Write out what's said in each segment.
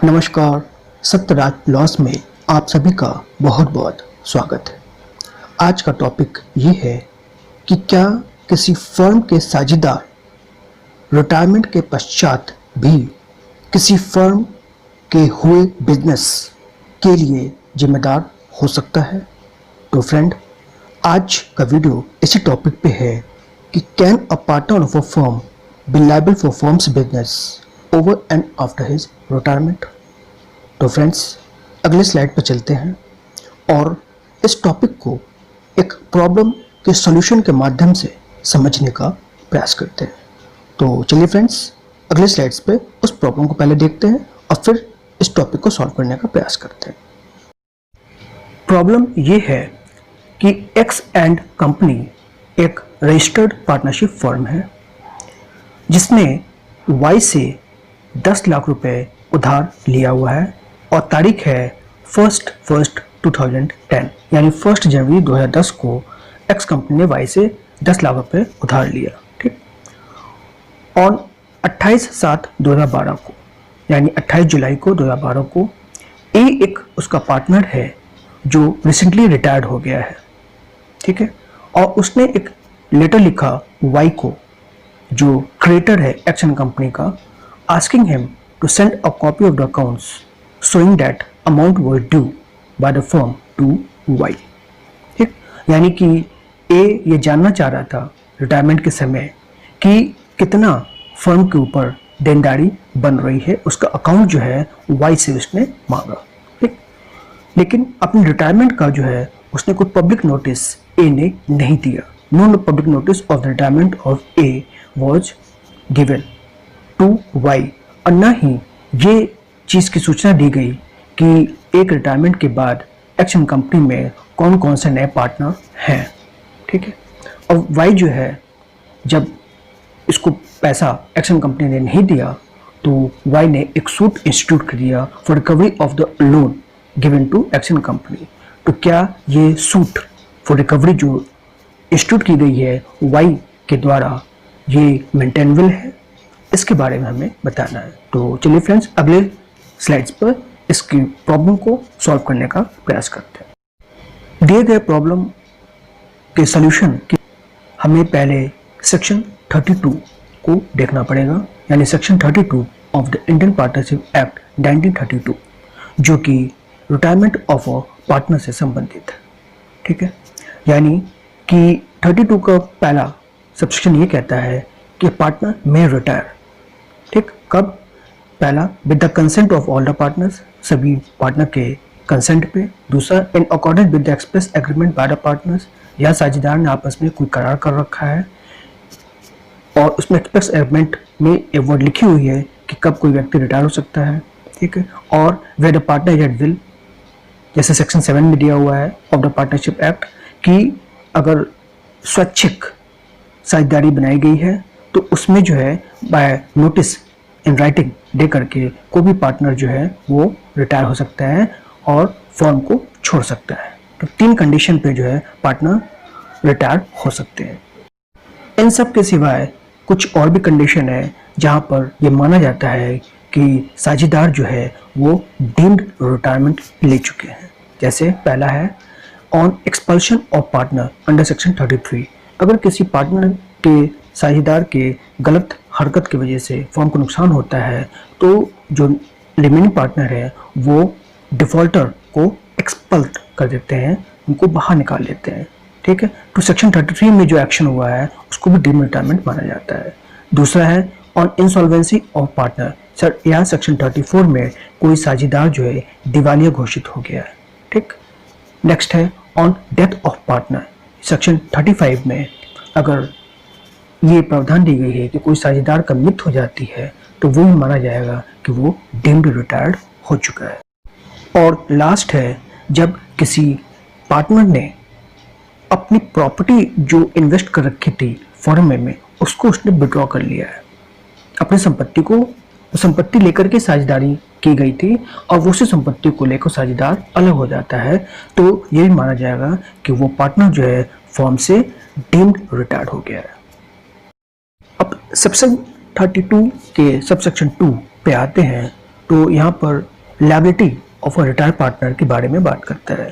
नमस्कार। सत्यराज लॉस में आप सभी का बहुत बहुत स्वागत है। आज का टॉपिक ये है कि क्या किसी फर्म के साझेदार रिटायरमेंट के पश्चात भी किसी फर्म के हुए बिजनेस के लिए जिम्मेदार हो सकता है। तो फ्रेंड, आज का वीडियो इसी टॉपिक पे है कि can a partner of a firm B liable for firms business over and after his retirement. तो फ्रेंड्स, अगले स्लाइड पर चलते हैं और इस टॉपिक को एक प्रॉब्लम के सॉल्यूशन के माध्यम से समझने का प्रयास करते हैं। तो चलिए फ्रेंड्स, अगले स्लाइड्स पे उस प्रॉब्लम को पहले देखते हैं और फिर इस टॉपिक को सॉल्व करने का प्रयास करते हैं। प्रॉब्लम ये है कि एक्स एंड कंपनी एक रजिस्टर्ड पार्टनरशिप फर्म है जिसने वाई से 10 लाख रुपए उधार लिया हुआ है और तारीख है 1 जनवरी 2010, यानी 1 जनवरी 2010 को एक्स कंपनी ने वाई से 10 लाख रुपए उधार लिया। ठीक, ऑन 28/7/2012 को, यानी 28 जुलाई को 2012 को ए एक उसका पार्टनर है जो रिसेंटली रिटायर्ड हो गया है। ठीक है, और उसने एक लेटर लिखा वाई को, जो क्रिएटर है एक्शन कंपनी का, asking him to send a copy of the accounts showing that amount was due by the firm to Y। ठीक, यानी कि ए ये जानना चाह रहा था रिटायरमेंट के समय कि कितना फर्म के ऊपर देनदारी बन रही है। उसका अकाउंट जो है वाई से उसने मांगा। ठीक, लेकिन अपने रिटायरमेंट का जो है उसने कोई पब्लिक नोटिस ए ने नहीं दिया। No public notice of the retirement of A was given to Y, और न ही ये चीज़ की सूचना दी गई कि एक रिटायरमेंट के बाद एक्शन कंपनी में कौन कौन से नए पार्टनर हैं। ठीक है, और वाई जो है जब इसको पैसा एक्शन कंपनी ने नहीं दिया तो वाई ने एक सूट इंस्टीट्यूट कर दिया for recovery of the loan given to action company. तो क्या ये सूट फॉर रिकवरी जो इंस्टीट्यूट की गई है वाई के द्वारा, ये मेंटेनेबल है? इसके बारे में हमें बताना है। तो चलिए फ्रेंड्स, अगले स्लाइड्स पर इसकी प्रॉब्लम को सॉल्व करने का प्रयास करते हैं। दिए गए प्रॉब्लम के सॉल्यूशन के हमें पहले सेक्शन 32 को देखना पड़ेगा, यानी section 32 of the Indian partnership act 1932, जो कि रिटायरमेंट ऑफ अ पार्टनर से संबंधित है। ठीक है, यानी कि 32 का पहला सबसेक्शन ये कहता है कि पार्टनर में रिटायर। ठीक, कब? पहला, with the consent of all the partners, सभी पार्टनर के कंसेंट पे। दूसरा, in accordance with the express agreement by the partners, या साझेदार ने आपस में कोई करार कर रखा है और उसमें एक्सप्रेस एग्रीमेंट में एक वर्ड लिखी हुई है कि कब कोई व्यक्ति रिटायर हो सकता है। ठीक है, और where the partner is at will, जैसे सेक्शन 7 में दिया हुआ है ऑफ द पार्टनरशिप एक्ट, कि अगर स्वैच्छिक साझेदारी बनाई गई है तो उसमें जो है बाय नोटिस इन राइटिंग दे करके कोई भी पार्टनर जो है वो रिटायर हो सकता है और फर्म को छोड़ सकता है। तो 3 कंडीशन पे जो है पार्टनर रिटायर हो सकते हैं। इन सब के सिवाय कुछ और भी कंडीशन है जहां पर ये माना जाता है कि साझेदार जो है वो डीम्ड रिटायरमेंट ले चुके हैं। जैसे पहला है on expulsion of partner under section 33। अगर किसी पार्टनर के साझेदार के गलत हरकत की वजह से फर्म को नुकसान होता है तो जो रिमेनिंग पार्टनर है वो डिफॉल्टर को एक्सपल कर देते हैं, उनको बाहर निकाल लेते हैं। ठीक है, तो सेक्शन 33 में जो एक्शन हुआ है उसको भी डीम्ड रिटायरमेंट माना जाता है। दूसरा है on insolvency of partner. Sir, यहाँ सेक्शन 34 में कोई साझेदार जो है दिवालिया घोषित हो गया है। ठीक, नेक्स्ट है on death of partner. Section 35 में अगर ये प्रावधान दी गई है कि कोई साझेदार का मृत्यु हो जाती है तो वो भी माना जाएगा कि वो डीम्ड रिटायर्ड हो चुका है। और लास्ट है जब किसी पार्टनर ने अपनी प्रॉपर्टी जो इन्वेस्ट कर रखी थी फर्म में उसको उसने विड्रॉ कर लिया है। अपनी संपत्ति लेकर के साझेदारी की गई थी और उसी संपत्ति को लेकर साझेदार अलग हो जाता है तो ये भी माना जाएगा कि वो पार्टनर जो है फर्म से डीम्ड रिटायर्ड हो गया है। अब सेक्शन 32 के सबसेक्शन 2 पे आते हैं तो यहाँ पर liability of a retired partner के बारे में बात करता है।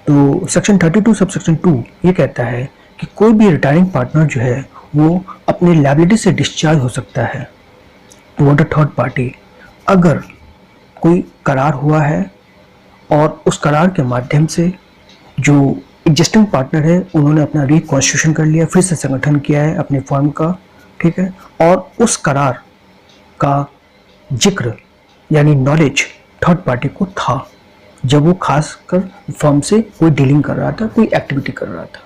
तो सेक्शन 32 सब सेक्शन 2 ये कहता है कि कोई भी रिटायरिंग पार्टनर जो है वो अपनी लायबिलिटी से डिस्चार्ज हो सकता है टुवर्ड अ थर्ड पार्टी अगर कोई करार हुआ है और उस करार के माध्यम से जो एग्जिस्टिंग पार्टनर है उन्होंने अपना रिकॉन्स्टिट्यूशन कर लिया, फिर से संगठन किया है अपनी फर्म का, ठीक है, और उस करार का जिक्र यानी नॉलेज थर्ड पार्टी को था जब वो खासकर फर्म से कोई डीलिंग कर रहा था, कोई एक्टिविटी कर रहा था।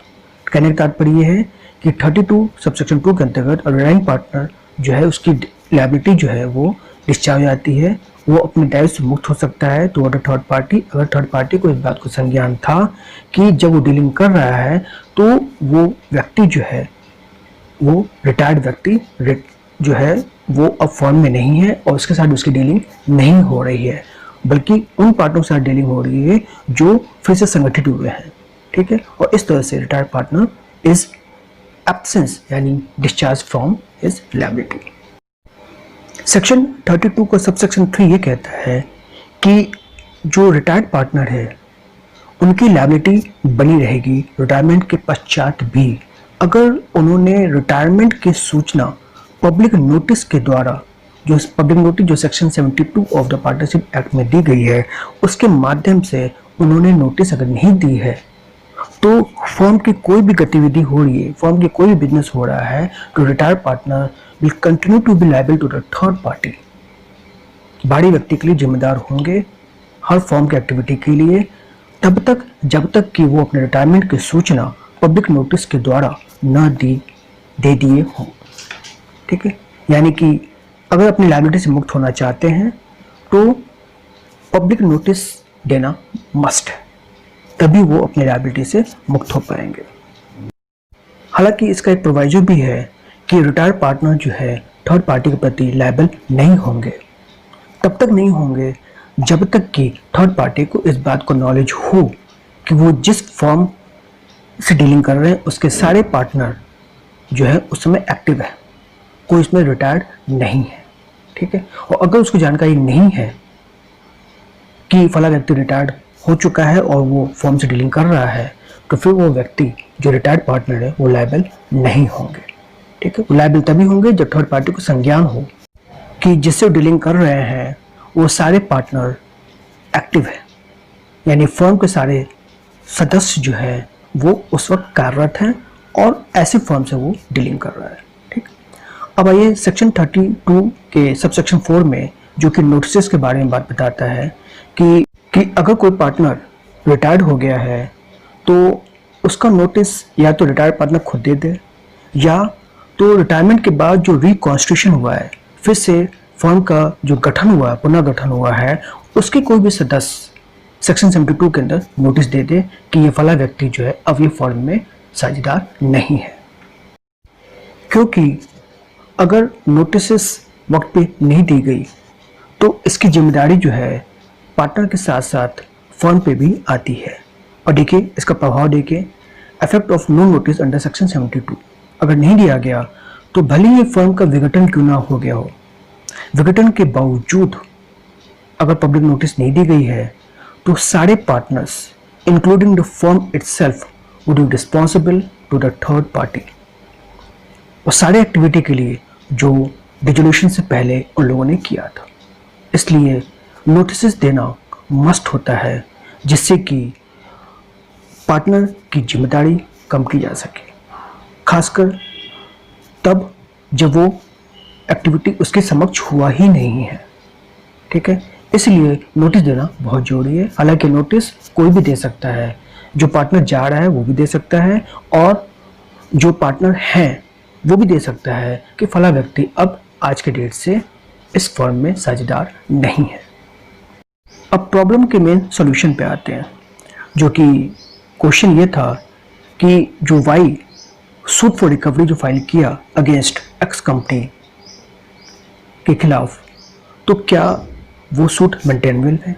कहने का तात्पर्य ये है कि 32 सबसेक्शन 2 के अंतर्गत रिटायरिंग पार्टनर जो है उसकी लायबिलिटी जो है वो डिस्चार्ज हो जाती है, वो अपने दायित्व से मुक्त हो सकता है टुवर्ड थर्ड पार्टी अगर थर्ड पार्टी को इस बात को संज्ञान था कि जब वो डीलिंग कर रहा है तो वो व्यक्ति जो है वो रिटायर्ड व्यक्ति जो है वो अब फर्म में नहीं है और उसके साथ उसकी डीलिंग नहीं हो रही है, बल्कि उन पार्टनरों के साथ डीलिंग हो रही है जो फिर से संगठित हुए हैं, ठीक है। और इस तरह से रिटायर्ड पार्टनर इज एब्सेंस यानी discharge from his liability. Section 32 का सबसेक्शन 3 ये कहता है कि जो रिटायर्ड पार्टनर है उनकी लायबिलिटी बनी रहेगी रिटायरमेंट के पश्चात भी अगर उन्होंने रिटायरमेंट की सूचना पब्लिक नोटिस के द्वारा, जो पब्लिक नोटिस जो section 72 of the partnership act में दी गई है उसके माध्यम से उन्होंने नोटिस अगर नहीं दी है तो फर्म की कोई भी गतिविधि हो रही है, फर्म की कोई भी बिजनेस हो रहा है तो retired partner will continue to be liable to the third party, बाहरी व्यक्ति के लिए जिम्मेदार होंगे हर फर्म की एक्टिविटी के लिए तब तक जब तक कि वो अपने रिटायरमेंट की सूचना पब्लिक नोटिस के द्वारा न दे दिए हों, ठीक है। यानी कि अगर अपनी लायबिलिटी से मुक्त होना चाहते हैं तो पब्लिक नोटिस देना मस्ट है, तभी वो अपनी लायबिलिटी से मुक्त हो पाएंगे। हालांकि इसका एक प्रोवाइजो भी है कि रिटायर्ड पार्टनर जो है थर्ड पार्टी के प्रति लायबल नहीं होंगे, तब तक नहीं होंगे जब तक कि थर्ड पार्टी को इस बात को नॉलेज हो कि वो जिस फर्म से डीलिंग कर रहे हैं उसके सारे पार्टनर जो है उस समय एक्टिव है, कोई इसमें रिटायर्ड नहीं है, ठीक है। और अगर उसको जानकारी नहीं है कि फला व्यक्ति रिटायर्ड हो चुका है और वो फर्म से डीलिंग कर रहा है तो फिर वो व्यक्ति जो रिटायर्ड पार्टनर है वो लायबल नहीं होंगे, ठीक है। वो लायबल तभी होंगे जब थर्ड पार्टी को संज्ञान हो कि जिससे डीलिंग कर रहे हैं वो सारे पार्टनर एक्टिव है, यानी फर्म के सारे सदस्य जो है वो उस वक्त कार्यरत हैं और ऐसी फर्म से वो डीलिंग कर रहा है, ठीक। अब आइए सेक्शन 32 के सबसेक्शन 4 में जो कि नोटिस के बारे में बात बताता है कि अगर कोई पार्टनर रिटायर्ड हो गया है तो उसका नोटिस या तो रिटायर्ड पार्टनर खुद दे दे या तो रिटायरमेंट के बाद जो रिकॉन्स्टिट्यूशन हुआ है, फिर से फर्म का जो गठन हुआ है, पुनर्गठन हुआ है, उसके कोई भी सदस्य सेक्शन 72 के अंदर नोटिस दे दे कि ये फला व्यक्ति जो है अब ये फर्म में साझेदार नहीं है। क्योंकि अगर नोटिस वक्त पे नहीं दी गई तो इसकी जिम्मेदारी जो है पार्टनर के साथ साथ फर्म पे भी आती है। और देखिए इसका प्रभाव देखिए, effect of no notice under section 72, अगर नहीं दिया गया तो भले ही फर्म का विघटन क्यों ना हो गया हो, विघटन के बावजूद अगर पब्लिक नोटिस नहीं दी गई है तो सारे partners including the firm itself would be responsible to the third party, और सारे एक्टिविटी के लिए जो डिसोल्यूशन से पहले उन लोगों ने किया था। इसलिए नोटिस देना मस्ट होता है जिससे कि पार्टनर की जिम्मेदारी कम की जा सके, खासकर तब जब वो एक्टिविटी उसके समक्ष हुआ ही नहीं है, ठीक है। इसलिए नोटिस देना बहुत जरूरी है। हालांकि नोटिस कोई भी दे सकता है, जो पार्टनर जा रहा है वो भी दे सकता है और जो पार्टनर हैं वो भी दे सकता है कि फला व्यक्ति अब आज के डेट से इस फर्म में साझेदार नहीं है। अब प्रॉब्लम के मेन सॉल्यूशन पे आते हैं, जो कि क्वेश्चन ये था कि जो वाई सूट फॉर रिकवरी जो फाइल किया अगेंस्ट एक्स कंपनी के खिलाफ, तो क्या वो सूट मेंटेनेबल है?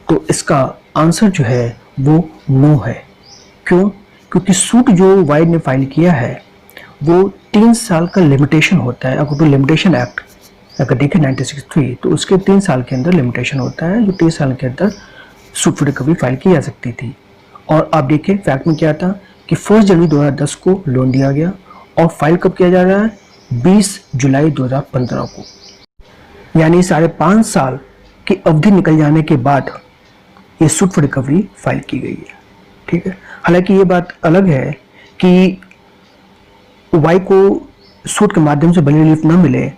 तो इसका आंसर जो है वो नो है। क्यों? क्योंकि सूट जो वाई ने फाइल किया है वो 3 साल का लिमिटेशन होता है अकॉर्डिंग टू लिमिटेशन एक्ट अगर देखें 1963 तो उसके 3 साल के अंदर लिमिटेशन होता है, जो 30 साल के अंदर सूट फॉर रिकवरी फाइल की जा सकती थी। और आप देखिए फैक्ट में क्या था कि 1 जनवरी 2010 को लोन दिया गया और फाइल कब किया जा रहा है, 20 जुलाई 2015 को, यानी 5.5 साल की अवधि निकल जाने के बाद ये सूट फॉर रिकवरी फाइल की गई है। ठीक है, हालांकि ये बात अलग है कि वाई को सूट के माध्यम से भले रिलीफ न मिले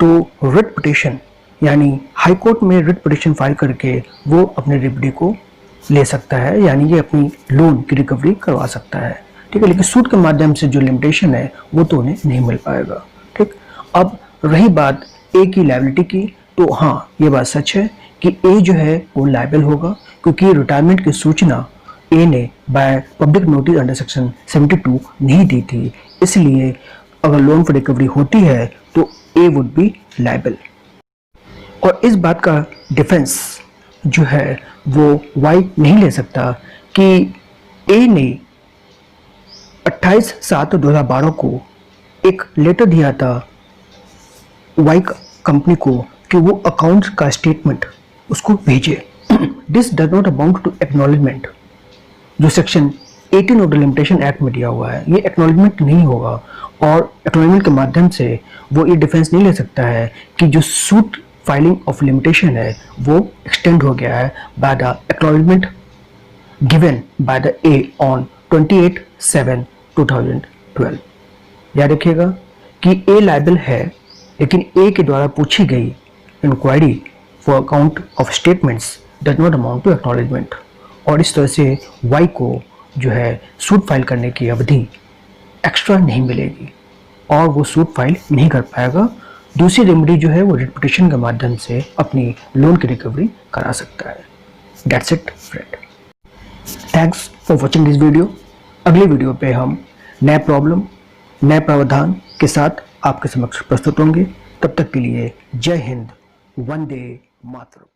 तो रिट पिटीशन यानी हाई कोर्ट में रिट पिटीशन फाइल करके वो अपने रेमेडी को ले सकता है, यानी ये अपनी लोन की रिकवरी करवा सकता है। ठीक है, लेकिन सूट के माध्यम से जो लिमिटेशन है वो तो उन्हें नहीं मिल पाएगा। ठीक, अब रही बात ए की लायबिलिटी की, तो हाँ ये बात सच है कि ए जो है वो लायबल होगा, क्योंकि रिटायरमेंट की सूचना ए ने by public notice under section 72 नहीं दी थी, इसलिए अगर लोन फॉर रिकवरी होती है तो ए वुड बी लायबल। और इस बात का डिफेंस जो है वो वाई नहीं ले सकता कि ए ने 28/7/2012 को एक लेटर दिया था वाई कंपनी को कि वो अकाउंट का स्टेटमेंट उसको भेजे। This does not amount to acknowledgement, जो section 18 of the limitation act में दिया हुआ है, ये एक्नॉलेजमेंट नहीं होगा। और एक्नॉलेजमेंट के माध्यम से वो ये डिफेंस नहीं ले सकता है कि जो सूट फाइलिंग ऑफ लिमिटेशन है वो एक्सटेंड हो गया है by the acknowledgement given by the A on 28/7/2012। याद रखिएगा कि ए लायबल है, लेकिन ए के द्वारा पूछी गई inquiry for account of statements does not amount to acknowledgement. और इस तरह से वाई को जो है सूट फाइल करने की अवधि एक्स्ट्रा नहीं मिलेगी और वो सूट फाइल नहीं कर पाएगा। दूसरी रेमेडी जो है वो रिट पिटीशन के माध्यम से अपनी लोन की रिकवरी करा सकता है। That's it friend, thanks for watching this video. अगली वीडियो पे हम नए प्रॉब्लम, नए प्रावधान के साथ आपके समक्ष प्रस्तुत होंगे। तब तक के लिए जय हिंद, वंदे मातरम।